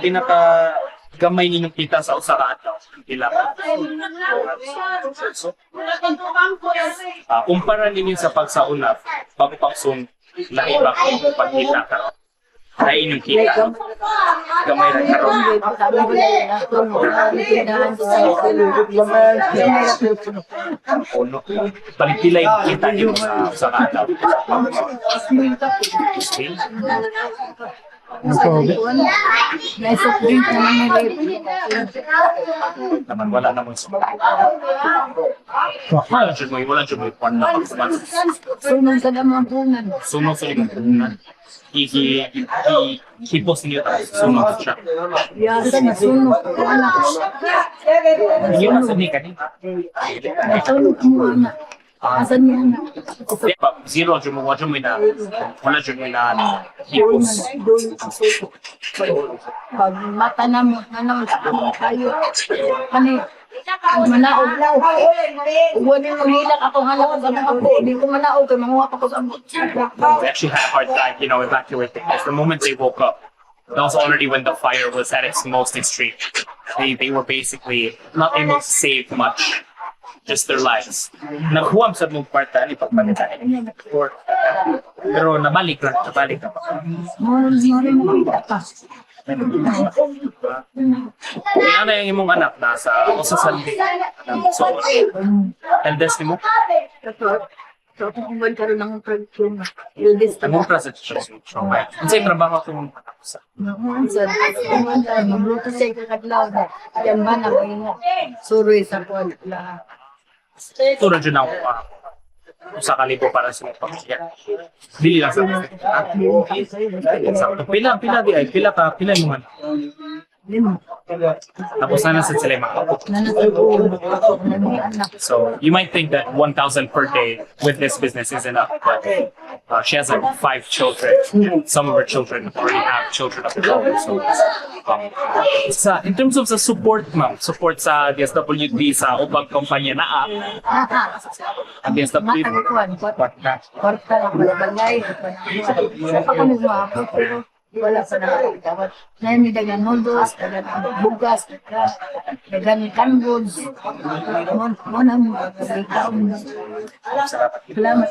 pinaka gamay ninyong kita sa usa ka adlaw. Pila ka. So, kumpara ninyo sa pagsauna, pagpaksun, lahi ba kung pagkita ka? Lahi inyong kita. Gamay rin karon. Balik pila yung kita niyo sa adlaw. Naman wala namang sumunod. Wala siya mo yung na pagsaman. Sunod sa damang punan. Sunod sa limang punan. Hipos niyo tapos sunod siya. Yasa na sunod. Hindi mo sa ni kanina. Sunod mo anak. Asan niya anak? Zero, wala dyan mo na hipos. Pag mata na mo, tayo. Kani, manaog. Wala mo nilak ako halak sa mga po. Hindi ko manaog, kaya manguha pa ko sa mga. They actually had a hard time, evacuating. Because the moment they woke up, that was already when the fire was at its most extreme. They were basically not able to save much. Just their lives. Nakuha sa mong parta ni pagpalitan. Pero nabalik na pa. Ano yung imong anak nasa usasandi? So, eldest ni mo? So, kung karoon ng production, eldest Anong presentation? Ano sa'yo trabaho ko mong anak sa? Magluto siya kakadlaw na. Yan ba na mga suroy sa kuwan. Tulad yun ako sa kalibo para sa mga pamilya. Dili lang sa mga. Pila yung anak. Tapos na sa sila yung mga kapot. So, you might think that 1,000 per day with this business is enough, but she has like 5 children. Some of her children already have children of their own. So, in terms of sa support, ma'am, support sa DSWD sa ubang kompanya na ang DSWD. Kwarta na balay. Ako nagmahapot pero wala pa na dapat. Ngayon may dagan noodles, dagan bugas, dagan canned Salamat.